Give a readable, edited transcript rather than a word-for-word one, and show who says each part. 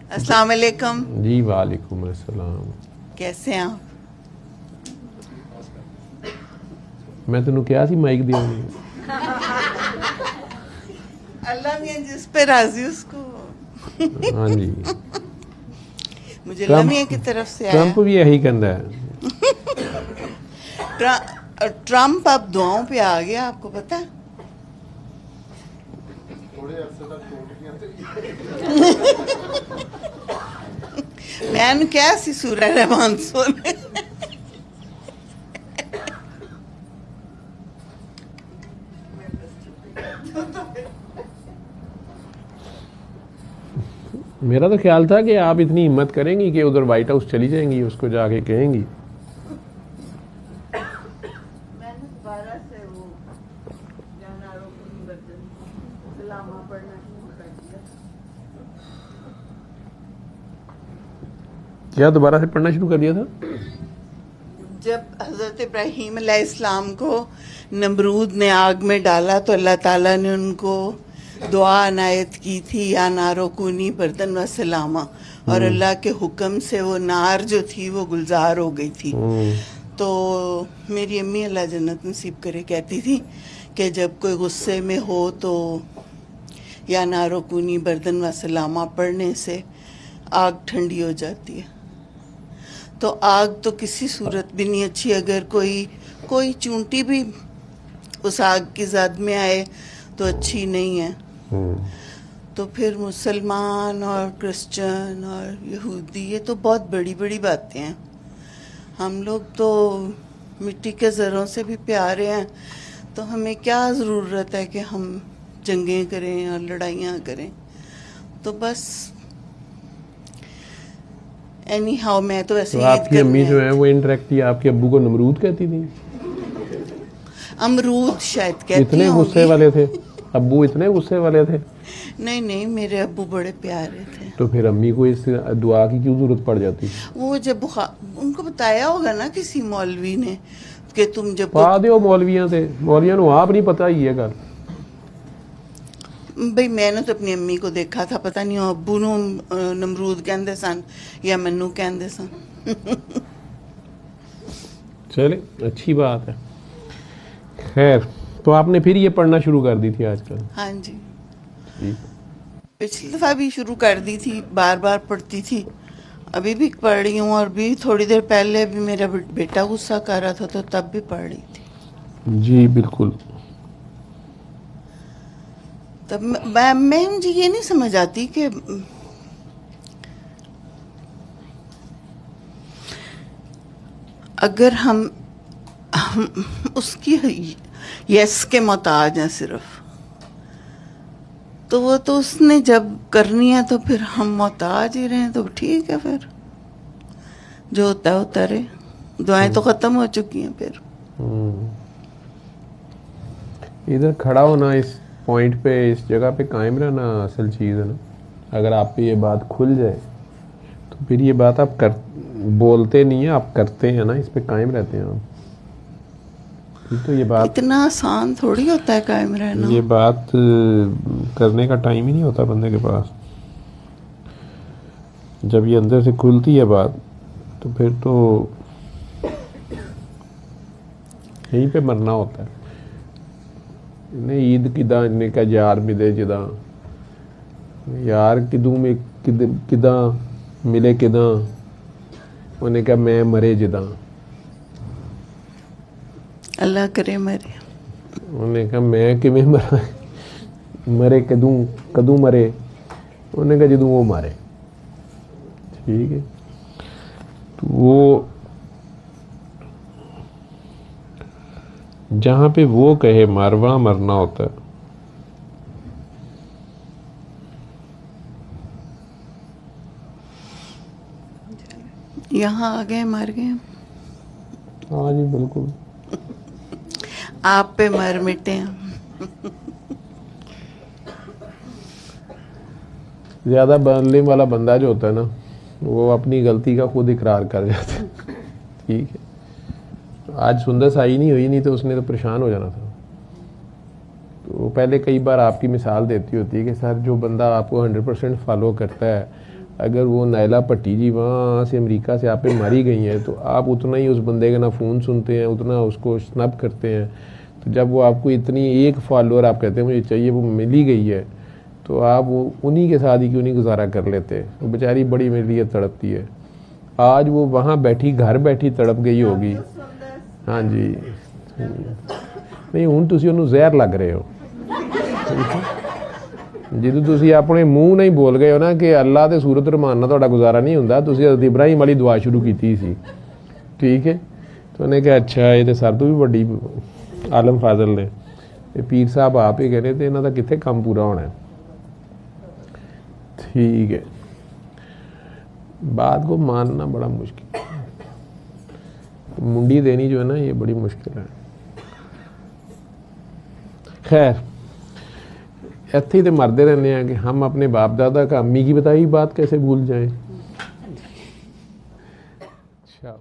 Speaker 1: अस्सलाम वालेकुम।
Speaker 2: जी वालेकुम अस्सलाम।
Speaker 1: कैसे हैं आप?
Speaker 2: मैं तेन क्या सी माइक दिया
Speaker 1: अल्लाह मियां जिस पे राजी उसको।
Speaker 2: हाँ जी।
Speaker 1: मुझे अल्लाह मियां की तरफ से आया।
Speaker 2: ट्रंप भी यही कहता है।
Speaker 1: ट्रंप अब दुआओं पे आ गया, आपको पता है? मैंने क्या सी सूरह रहमान सुने।
Speaker 2: मेरा तो ख्याल था कि आप इतनी हिम्मत करेंगी कि उधर व्हाइट हाउस चली जाएंगी, उसको जाके कहेंगी।
Speaker 1: मैंने दोबारा से वो जानवरों को सलामा पढ़ना शुरू कर दिया।
Speaker 2: क्या दोबारा से पढ़ना शुरू कर दिया था?
Speaker 1: जब हजरत इब्राहीम अलैहिस्सलाम को नमरूद ने आग में डाला तो अल्लाह ताला ने उनको दुआ अनायत की थी, या नारो कूनी बर्दन व सलामा, और अल्लाह के हुक्म से वो नार जो थी वो गुलजार हो गई थी। तो मेरी अम्मी अल्लाह जन्नत नसीब करे कहती थी कि जब कोई गुस्से में हो तो या नारो कूनी बर्दन व सलामा पढ़ने से आग ठंडी हो जाती है। तो आग तो किसी सूरत भी नहीं अच्छी, अगर कोई चूंटी भी उस आग की ज़द में आए तो अच्छी नहीं है। तो फिर मुसलमान और क्रिश्चियन और यहूदी, ये तो बहुत बड़ी बड़ी बातें हैं। हम लोग तो मिट्टी के ज़रों से भी प्यारे हैं, तो हमें क्या ज़रूरत है कि हम जंगें करें और लड़ाइयाँ करें। तो बस एनी हाउ मैं तो ऐसे
Speaker 2: तो आपकी अम्मी जो है वो इंटरेक्टली आपके अब्बू को नमरूद कहती थी?
Speaker 1: अमरूद शायद कहती
Speaker 2: इतने गुस्से वाले थे अब्बू, इतने गुस्से वाले थे?
Speaker 1: नहीं नहीं, मेरे अब्बू बड़े प्यारे थे।
Speaker 2: तो फिर अम्मी को इस दुआ की क्यों जरूरत पड़ जाती?
Speaker 1: वो जब उनको बताया होगा ना किसी मौलवी ने कि तुम जब
Speaker 2: पा दो मौलवियां से, मौलवियां को आप नहीं पता ही है गल।
Speaker 1: भाई मैंने तो अपनी अम्मी को देखा था, पता नहीं अब्बू ਨੂੰ नमरूद कहते सन या मन्नू कहते सन।
Speaker 2: चले अच्छी बात है। खैर, तो आपने फिर ये पढ़ना शुरू कर दी थी आजकल?
Speaker 1: हाँ जी, पिछली दफा भी शुरू कर दी थी, बार बार पढ़ती थी, अभी भी पढ़ रही हूँ। और भी थोड़ी देर पहले भी मेरा बेटा गुस्सा कर रहा था तो तब भी पढ़ रही थी।
Speaker 2: जी बिल्कुल।
Speaker 1: तब मैं मुझे ये नहीं समझ आती कि अगर हम उसकी यस के मोहताज हैं सिर्फ, तो वो तो उसने जब करनी है तो फिर हम मोहताज ही रहें तो ठीक है, फिर जो होता है होता रहे। दुआएं तो खत्म हो चुकी हैं। फिर
Speaker 2: इधर खड़ा होना, इस पॉइंट पे, इस जगह पे कायम रहना असल चीज़ है ना। अगर आप पे ये बात खुल जाए तो फिर ये बात आप बोलते नहीं है, आप करते हैं ना, इस पे कायम रहते हैं आप। तो ये बात
Speaker 1: इतना आसान थोड़ी होता है कायम रहना।
Speaker 2: ये बात करने का टाइम ही नहीं होता बंदे के पास। जब ये अंदर से खुलती है बात तो फिर तो यहीं पे मरना होता है। इन्हें ईद किदा इन्हें क्या यार मिले जिदा, यार किदू में किदा मिले किदा, उन्हें क्या मैं मरे जिदा,
Speaker 1: अल्लाह करे मरे।
Speaker 2: उन्हें कहा मैं किमें मरा, मरे कदू मरे, उन्हें कहा जदू वो मारे। ठीक है, तो वो जहाँ पे वो कहे मारवा मरना होता है।
Speaker 1: यहाँ आ गए, मर गए।
Speaker 2: हाँ जी बिल्कुल।
Speaker 1: आप पे मर मिटे हैं।
Speaker 2: ज़्यादा बदलने वाला बंदा जो होता है ना, वो अपनी गलती का खुद इकरार कर जाता है। ठीक है, आज सुंदर साई नहीं हुई, नहीं तो उसने तो परेशान हो जाना था। तो पहले कई बार आपकी मिसाल देती होती है कि सर जो बंदा आपको 100% फॉलो करता है अगर वो नायला भट्टी जी वहाँ से अमेरिका से आप पे मारी गई हैं तो आप उतना ही उस बंदे का ना फ़ोन सुनते हैं, उतना उसको स्नब करते हैं। तो जब वो आपको इतनी एक फॉलोअर आप कहते हैं मुझे चाहिए, वो मिल ही गई है, तो आप वो उन्हीं के साथ ही क्यों नहीं गुजारा कर लेते। वो बेचारी बड़ी मेरे लिए तड़पती है। आज वो वहाँ बैठी, घर बैठी तड़प गई होगी। हाँ जी, नहीं हुण तुसी उन्होंने जहर लग रहे हो। ਜਦੋਂ ਤੁਸੀਂ ਆਪਣੇ ਮੂੰਹ ਨਾਲ ਹੀ ਬੋਲ ਗਏ ਹੋ ਨਾ ਕਿ ਅੱਲਾ ਤੇ ਸੂਰਤ ਰਹਿਮਾਨ ਨਾਲ ਤੁਹਾਡਾ ਗੁਜ਼ਾਰਾ ਨਹੀਂ ਹੁੰਦਾ, ਤੁਸੀਂ ਹਜ਼ਰਤ ਇਬਰਾਹੀਮ ਵਾਲੀ ਦੁਆ ਸ਼ੁਰੂ ਕੀਤੀ ਸੀ, ਠੀਕ ਹੈ। तो उन्हें कहा अच्छा ये तो सर तो भी बड़ी आलम फाजल ने, ते पीर साहब आप ही कहने, तो इन्हों का कितने काम पूरा होना है। ठीक है, बात को मानना बड़ा मुश्किल, मुंडी देनी जो है ना ये बड़ी मुश्किल है। खैर इत्थे तो मरते रहने हैं कि हम अपने बाप दादा का अम्मी की बताई बात कैसे भूल जाएं। अच्छा।